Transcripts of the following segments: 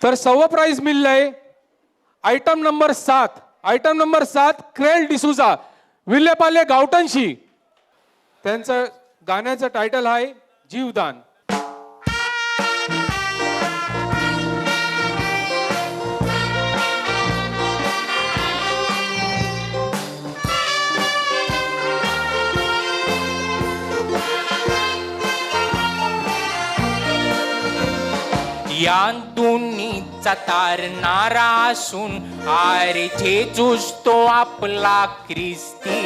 तर सव्वा प्राइज मिळलंय आयटम नंबर 7 क्रेल डिसूजा विल्लेपाले गावटनशी. त्यांचं गाण्याचं टायटल आहे जीवदान. या दोन्हीचा तारणारा असून आरे जेजूस तो आपला ख्रिस्ती.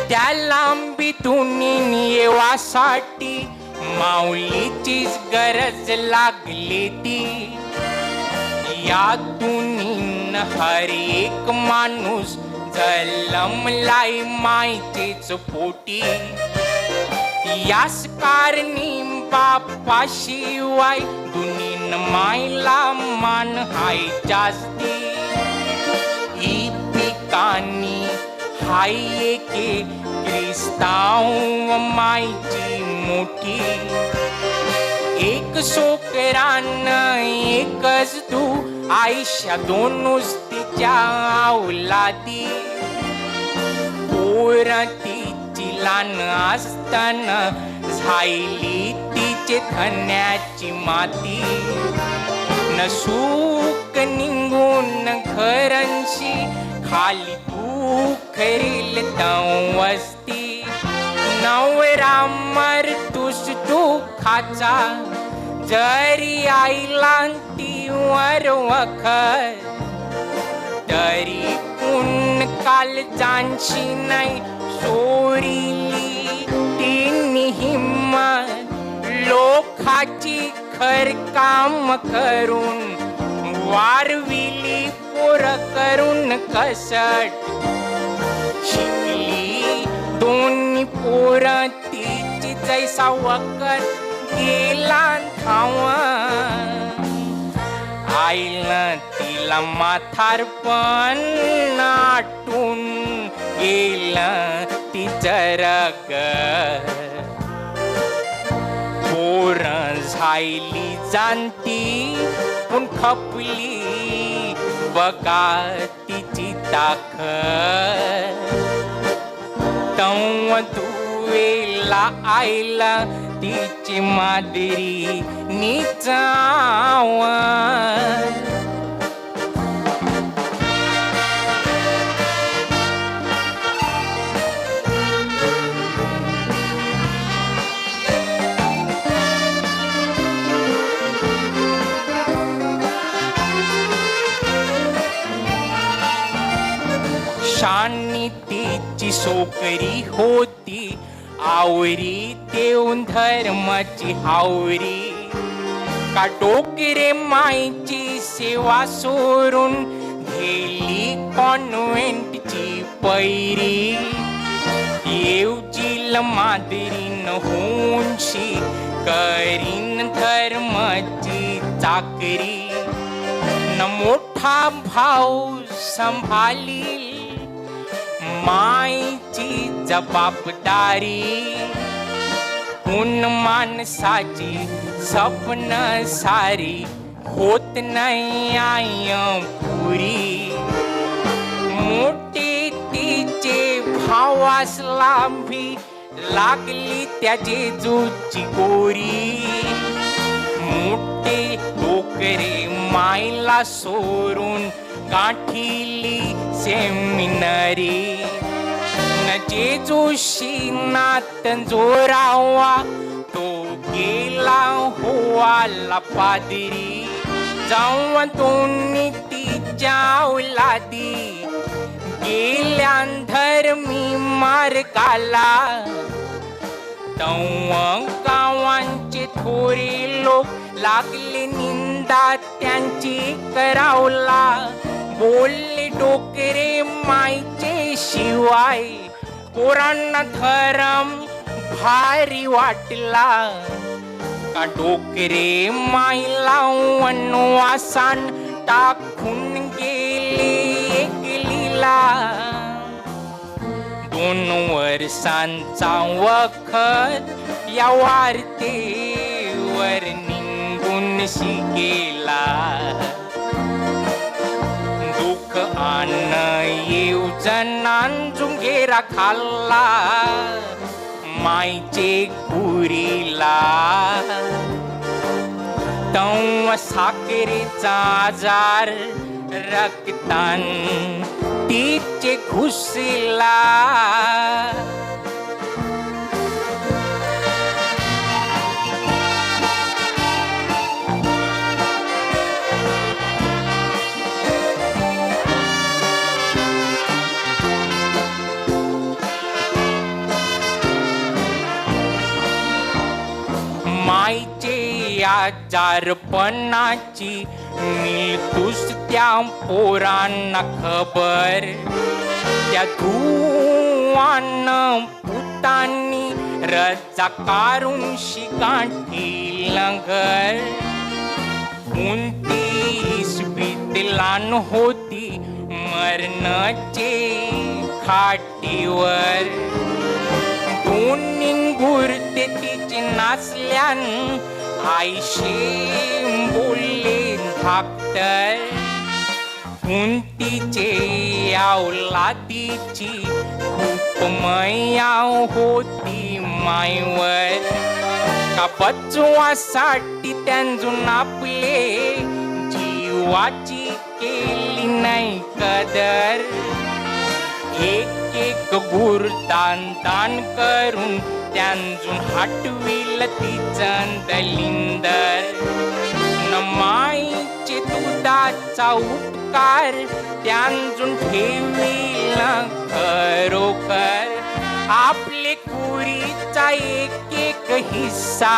त्या लांबीतून येवासाठी माऊलीचीच गरज लागली ती. या दोन्हीन हर एक माणूस जन्मलाय मायचेच पोटी. याच कारणी बापाशिवाय दुनीन मायला मान हाय जास्ती. ई पिकानी हाय एके ख्रिस्ताव मायची मोठी. एक सोकरान एकच तू आयशा दोनच तिच्या औलादी. पोर तिची लहान असताना झायली तिचे धन्याची माती. न सुख निघून घरांशी खाली तू खरील वस्ती. नवरा मरतूस तू खाचा जरी आईला ती वर वखर. तरी पुन काल जानशी नाही सोरीली तिनी हिम्मत. लोकाची खर काम करून वारविली पोर करून कसट. शिकली दोन्ही पोर तिची जैसा वकर गेला धावा. आईला तिला म्हातारपण नाटून गेलं तिचं रग. पोर झायली जाणती पण खपली बघा तिची ताकद. तव दुवेला आईला तिची मादरी निचाव. शानी तिची सोकरी होती आवरी देऊन धर्माची हावरी. का डोकरे मायची सेवा सोडून गेली कॉन्व्हेंटची पैरी. येवजील मादरीन होऊनशी करीन धर्माची चाकरी. न मोठा भाऊ संभाली मायची जबाबदारी. उन माणसाची स्वप्न सारी होत नाही आय पुरी. मोठी तिचे भावास लांबी लागली त्याची जुची गोरी. मोठे डोकरे मायला सोडून गाठीली सेमिनरी. न जेजूशी नात जोरावा तो गेला होवाला पादरी. जाऊ दोन्ही तिच्या औलादी गेल्या धर्मी मार्गाला. तव गावांचे थोरे लोक लागले निंदा त्यांची करावला. बोलले डोकरे मायचे शिवाय पोरांना धरम भारी वाटला. का डोकरे मायला वनवासान टाकून गेले एकलीला. 2 वर्षांचा वखत या वार्तेवर निघून शिकेला. नांजुंगेरा खाल्ला मायचे कुरीला तव साखरेचा आजार रक्तान तिचे घुसला माईचे आजारपणाची मिळतूस त्या पोरांना खबर त्या धुवानं पुतांनी रजा काढून शिकाठी लंगर कोणती इस्पित लहान होती मरणाचे खाटीवर दोन्ही गुरते तिचे नाचल्यान आईशी बोलले धाकटर कुंतीचे अवलादीची खूप माया होती मायवर का बचवासाठी त्यांजून आपले जीवाची केली नाही कदर एक एक गुर दान दान करून त्यांजून हटविल तिचं दलिंदर न माईचे दुधाचा उपकार त्यांजून ठेविल खरोखर आपले कुरीचा एक एक हिस्सा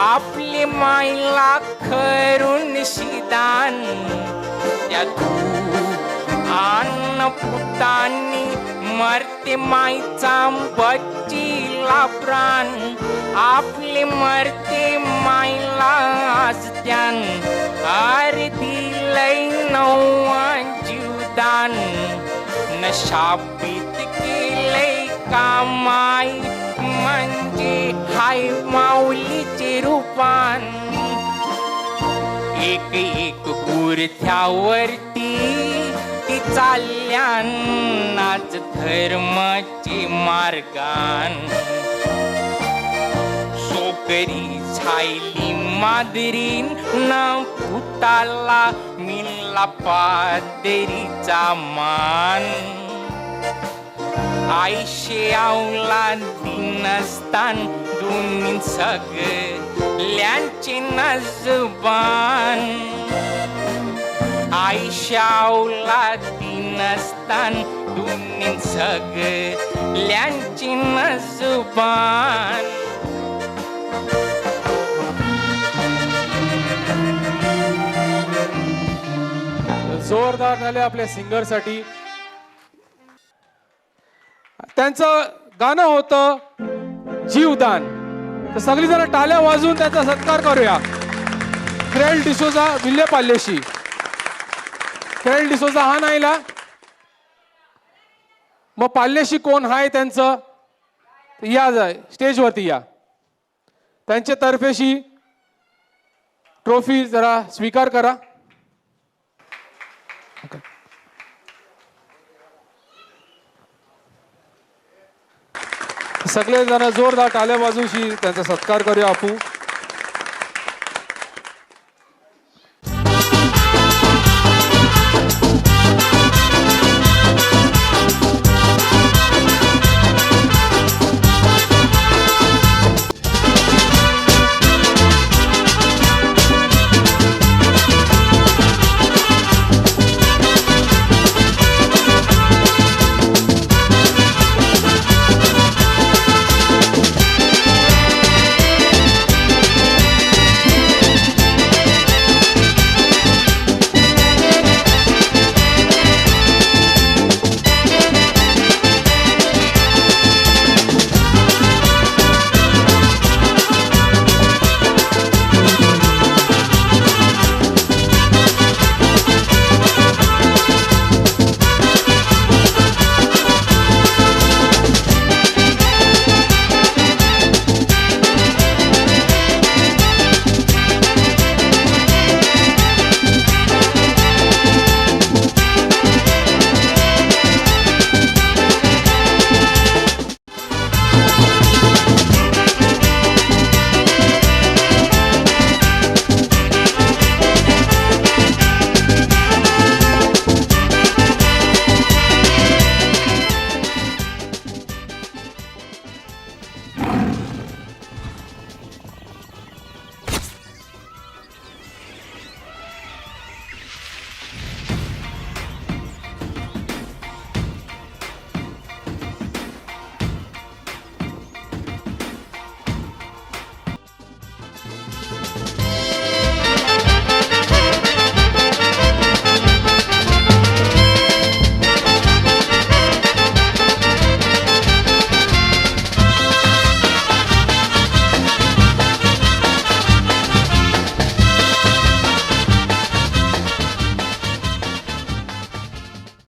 आपले माईला खरून शिदान त्या अन्न पुतांनी मरते माईचा बच्चीला प्राण आपले मरते माईला आज त्यान अरे दिलय नवा जीवदान न शापित केलंय कामाई म्हणजे हाय माऊलीचे रूपान एक एक गुरथ्यावरती ती चालल्यान नाच धर्माचे मार्गान सोकरी छायली मादरीन न भूताला मिळला पादरीचा मान आईशे आवला दिनस्तान दोन्ही सगळ्यांचे नजबान आईशावला दिनस्तान दोन्ही सगळ्यांचे नजबान जोरदार झाले आपल्या सिंगरसाठी. त्यांचं गाणं होतं जीवदान. तर सगळी जण टाळ्या वाजवून त्याचा सत्कार करूया. क्रेल डिसोजा विल्ले पाल्लेशी. क्रेल डिसोजा हा नाहीला मग पाल्लेशी कोण हाय त्यांचं या स्टेजवरती या. त्यांच्या तर्फेशी ट्रॉफी जरा स्वीकार करा. सगळे जण जोरदार टाळ्या वाजवून त्यांचा सत्कार करूया. आपू